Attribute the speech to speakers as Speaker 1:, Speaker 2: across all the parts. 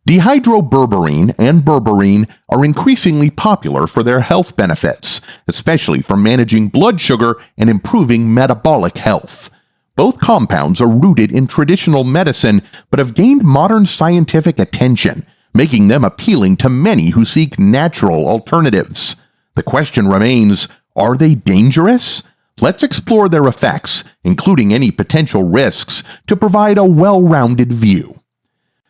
Speaker 1: Dihydroberberine and berberine are increasingly popular for their health benefits, especially for managing blood sugar and improving metabolic health. Both compounds are rooted in traditional medicine but have gained modern scientific attention, making them appealing to many who seek natural alternatives. The question remains, are they dangerous? Let's explore their effects, including any potential risks, to provide a well-rounded view.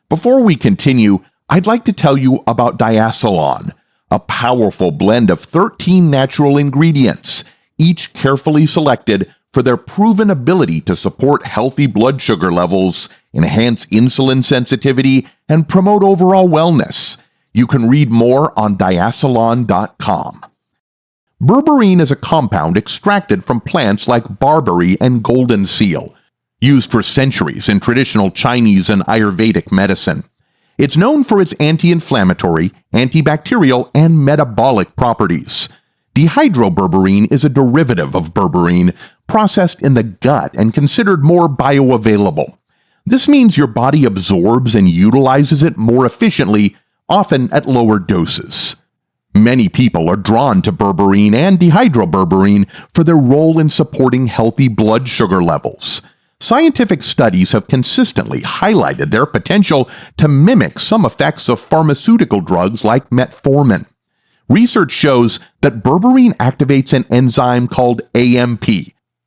Speaker 1: Before we continue, I'd like to tell you about diacetyl, a powerful blend of 13 natural ingredients, each carefully selected for their proven ability to support healthy blood sugar levels, enhance insulin sensitivity, and promote overall wellness. You can read more on diacylon.com. Berberine is a compound extracted from plants like barberry and golden seal, used for centuries in traditional Chinese and Ayurvedic medicine. It's known for its anti-inflammatory, antibacterial, and metabolic properties. Dihydroberberine is a derivative of berberine, processed in the gut and considered more bioavailable. This means your body absorbs and utilizes it more efficiently, often at lower doses. Many people are drawn to berberine and dihydroberberine for their role in supporting healthy blood sugar levels. Scientific studies have consistently highlighted their potential to mimic some effects of pharmaceutical drugs like metformin. Research shows that berberine activates an enzyme called AMP,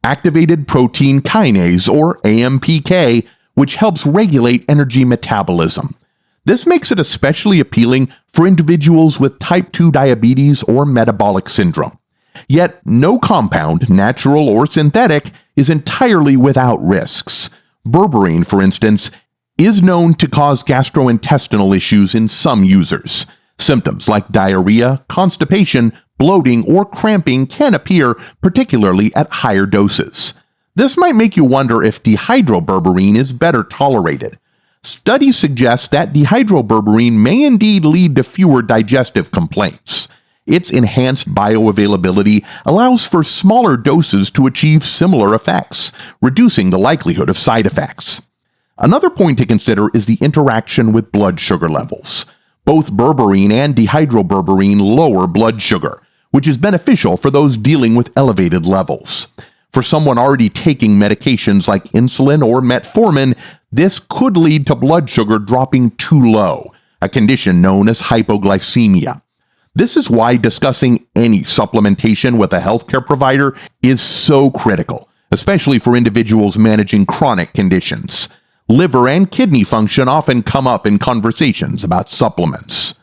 Speaker 1: activated protein kinase, or AMPK, which helps regulate energy metabolism. This makes it especially appealing for individuals with type 2 diabetes or metabolic syndrome. Yet, no compound, natural or synthetic, is entirely without risks. Berberine, for instance, is known to cause gastrointestinal issues in some users. Symptoms like diarrhea, constipation, bloating, or cramping can appear, particularly at higher doses. This might make you wonder if dihydroberberine is better tolerated. Studies suggest that dihydroberberine may indeed lead to fewer digestive complaints. Its enhanced bioavailability allows for smaller doses to achieve similar effects, reducing the likelihood of side effects. Another point to consider is the interaction with blood sugar levels. Both berberine and dihydroberberine lower blood sugar, which is beneficial for those dealing with elevated levels. For someone already taking medications like insulin or metformin, this could lead to blood sugar dropping too low, a condition known as hypoglycemia. This is why discussing any supplementation with a healthcare provider is so critical, especially for individuals managing chronic conditions. Liver and kidney function often come up in conversations about supplements.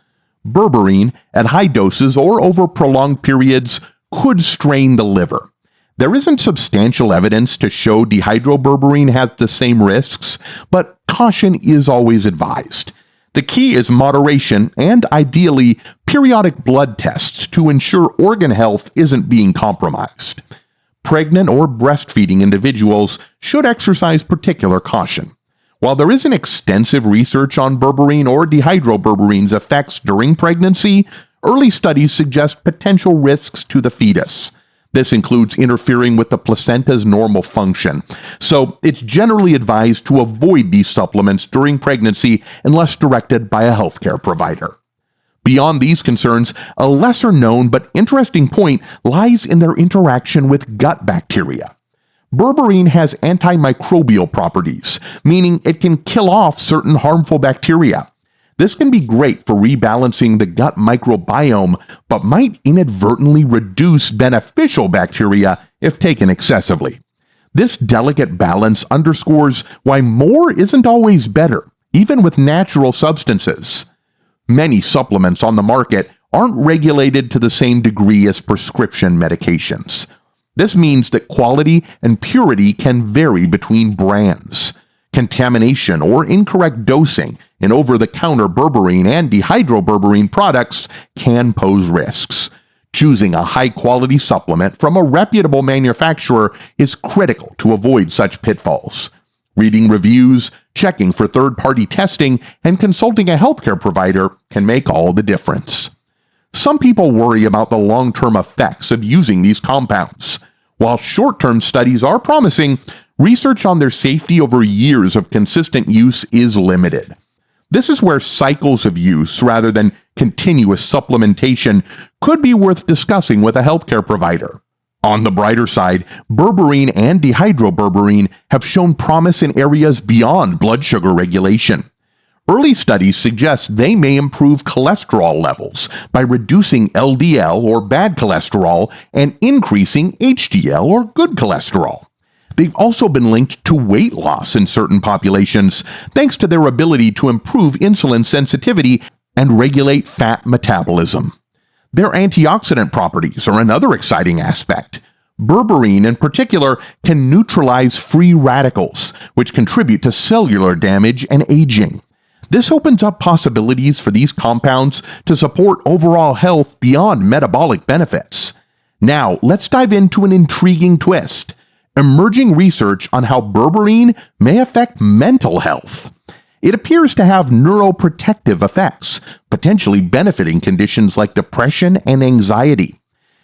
Speaker 1: Berberine, at high doses or over prolonged periods, could strain the liver. There isn't substantial evidence to show dihydroberberine has the same risks, but caution is always advised. The key is moderation and, ideally, periodic blood tests to ensure organ health isn't being compromised. Pregnant or breastfeeding individuals should exercise particular caution. While there isn't extensive research on berberine or dihydroberberine's effects during pregnancy, early studies suggest potential risks to the fetus. This includes interfering with the placenta's normal function, so it's generally advised to avoid these supplements during pregnancy unless directed by a healthcare provider. Beyond these concerns, a lesser-known but interesting point lies in their interaction with gut bacteria. Berberine has antimicrobial properties, meaning it can kill off certain harmful bacteria. This can be great for rebalancing the gut microbiome, but might inadvertently reduce beneficial bacteria if taken excessively. This delicate balance underscores why more isn't always better, even with natural substances. Many supplements on the market aren't regulated to the same degree as prescription medications. This means that quality and purity can vary between brands. Contamination or incorrect dosing in over-the-counter berberine and dihydroberberine products can pose risks. Choosing a high-quality supplement from a reputable manufacturer is critical to avoid such pitfalls. Reading reviews, checking for third-party testing, and consulting a healthcare provider can make all the difference. Some people worry about the long-term effects of using these compounds. While short-term studies are promising, research on their safety over years of consistent use is limited. This is where cycles of use rather than continuous supplementation could be worth discussing with a healthcare provider. On the brighter side, berberine and dihydroberberine have shown promise in areas beyond blood sugar regulation. Early studies suggest they may improve cholesterol levels by reducing LDL or bad cholesterol and increasing HDL or good cholesterol. They've also been linked to weight loss in certain populations, thanks to their ability to improve insulin sensitivity and regulate fat metabolism. Their antioxidant properties are another exciting aspect. Berberine, in particular, can neutralize free radicals, which contribute to cellular damage and aging. This opens up possibilities for these compounds to support overall health beyond metabolic benefits. Now, let's dive into an intriguing twist: emerging research on how berberine may affect mental health. It appears to have neuroprotective effects, potentially benefiting conditions like depression and anxiety.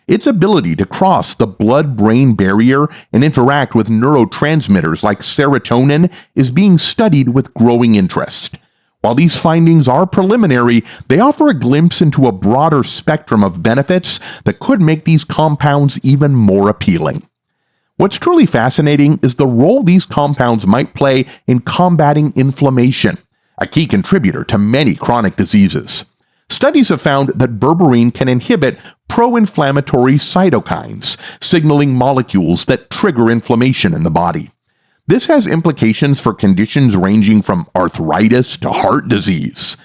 Speaker 1: Its ability to cross the blood-brain barrier and interact with neurotransmitters like serotonin is being studied with growing interest. While these findings are preliminary, they offer a glimpse into a broader spectrum of benefits that could make these compounds even more appealing. What's truly fascinating is the role these compounds might play in combating inflammation, a key contributor to many chronic diseases. Studies have found that berberine can inhibit pro-inflammatory cytokines, signaling molecules that trigger inflammation in the body. This has implications for conditions ranging from arthritis to heart disease.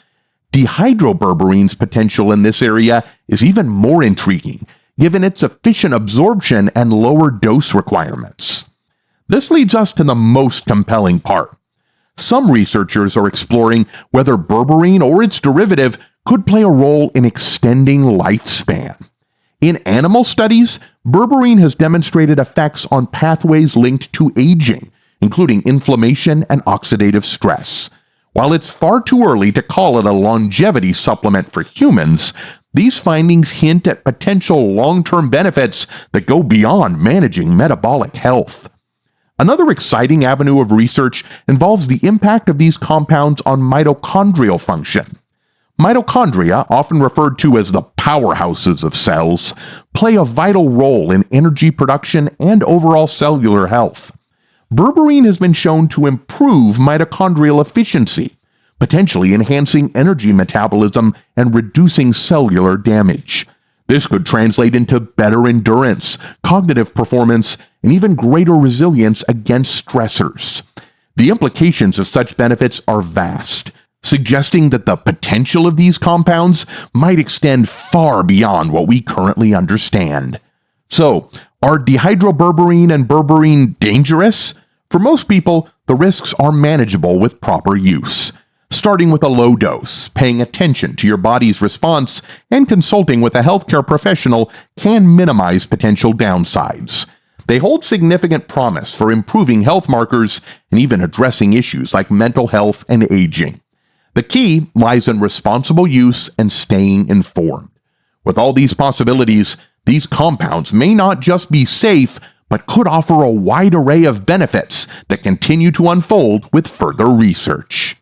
Speaker 1: Dihydroberberine's potential in this area is even more intriguing, given its efficient absorption and lower dose requirements. This leads us to the most compelling part. Some researchers are exploring whether berberine or its derivative could play a role in extending lifespan. In animal studies, berberine has demonstrated effects on pathways linked to aging, including inflammation and oxidative stress. While it's far too early to call it a longevity supplement for humans, these findings hint at potential long-term benefits that go beyond managing metabolic health. Another exciting avenue of research involves the impact of these compounds on mitochondrial function. Mitochondria, often referred to as the powerhouses of cells, play a vital role in energy production and overall cellular health. Berberine has been shown to improve mitochondrial efficiency, potentially enhancing energy metabolism and reducing cellular damage. This could translate into better endurance, cognitive performance, and even greater resilience against stressors. The implications of such benefits are vast, suggesting that the potential of these compounds might extend far beyond what we currently understand. So, are dihydroberberine and berberine dangerous? For most people, the risks are manageable with proper use. Starting with a low dose, paying attention to your body's response, and consulting with a healthcare professional can minimize potential downsides. They hold significant promise for improving health markers and even addressing issues like mental health and aging. The key lies in responsible use and staying informed. With all these possibilities, these compounds may not just be safe, but could offer a wide array of benefits that continue to unfold with further research.